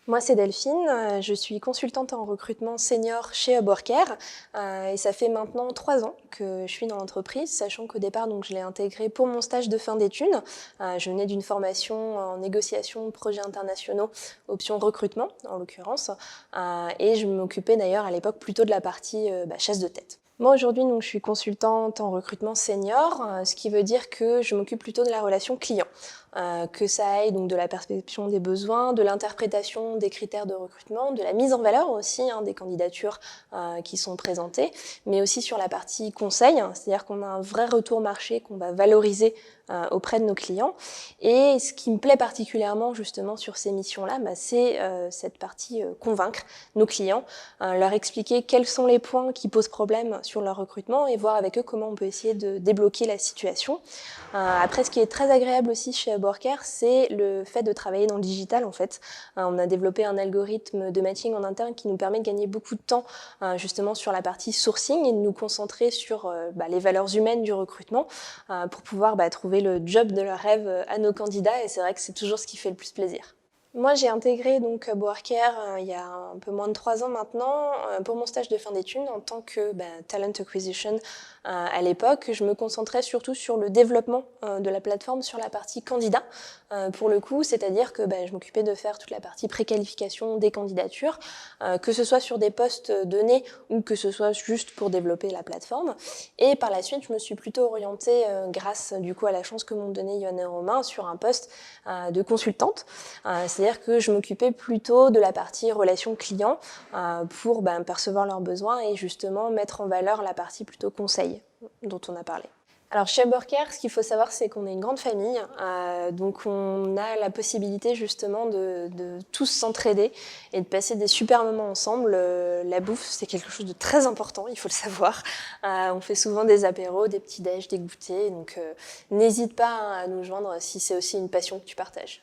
Moi, c'est Delphine, je suis consultante en recrutement senior chez Upworker et ça fait maintenant 3 ans que je suis dans l'entreprise, sachant qu'au départ, donc, je l'ai intégrée pour mon stage de fin d'études. Je venais d'une formation en négociation de projets internationaux, option recrutement en l'occurrence, et je m'occupais d'ailleurs à l'époque plutôt de la partie chasse de tête. Moi aujourd'hui, donc, je suis consultante en recrutement senior, ce qui veut dire que je m'occupe plutôt de la relation client. Que ça aille donc de la perception des besoins, de l'interprétation des critères de recrutement, de la mise en valeur aussi des candidatures qui sont présentées, mais aussi sur la partie conseil, c'est-à-dire qu'on a un vrai retour marché qu'on va valoriser auprès de nos clients. Et ce qui me plaît particulièrement justement sur ces missions-là, c'est cette partie convaincre nos clients, leur expliquer quels sont les points qui posent problème sur leur recrutement et voir avec eux comment on peut essayer de débloquer la situation. Après, ce qui est très agréable aussi chez Upworker, c'est le fait de travailler dans le digital en fait. On a développé un algorithme de matching en interne qui nous permet de gagner beaucoup de temps justement sur la partie sourcing et de nous concentrer sur les valeurs humaines du recrutement pour pouvoir trouver le job de leur rêve à nos candidats, et c'est vrai que c'est toujours ce qui fait le plus plaisir. Moi, j'ai intégré donc Upworker il y a un peu moins de 3 ans maintenant pour mon stage de fin d'études en tant que talent acquisition. À l'époque, je me concentrais surtout sur le développement de la plateforme sur la partie candidat pour le coup, c'est-à-dire que je m'occupais de faire toute la partie préqualification des candidatures, que ce soit sur des postes donnés ou que ce soit juste pour développer la plateforme. Et par la suite, je me suis plutôt orientée grâce du coup à la chance que m'ont donné Yoann et Romain sur un poste de consultante. C'est-à-dire que je m'occupais plutôt de la partie relation client pour percevoir leurs besoins et justement mettre en valeur la partie plutôt conseil dont on a parlé. Alors chez Upworker, ce qu'il faut savoir, c'est qu'on est une grande famille, donc on a la possibilité justement de tous s'entraider et de passer des super moments ensemble. La bouffe, c'est quelque chose de très important, il faut le savoir. On fait souvent des apéros, des petits déj, des goûters, donc n'hésite pas à nous joindre si c'est aussi une passion que tu partages.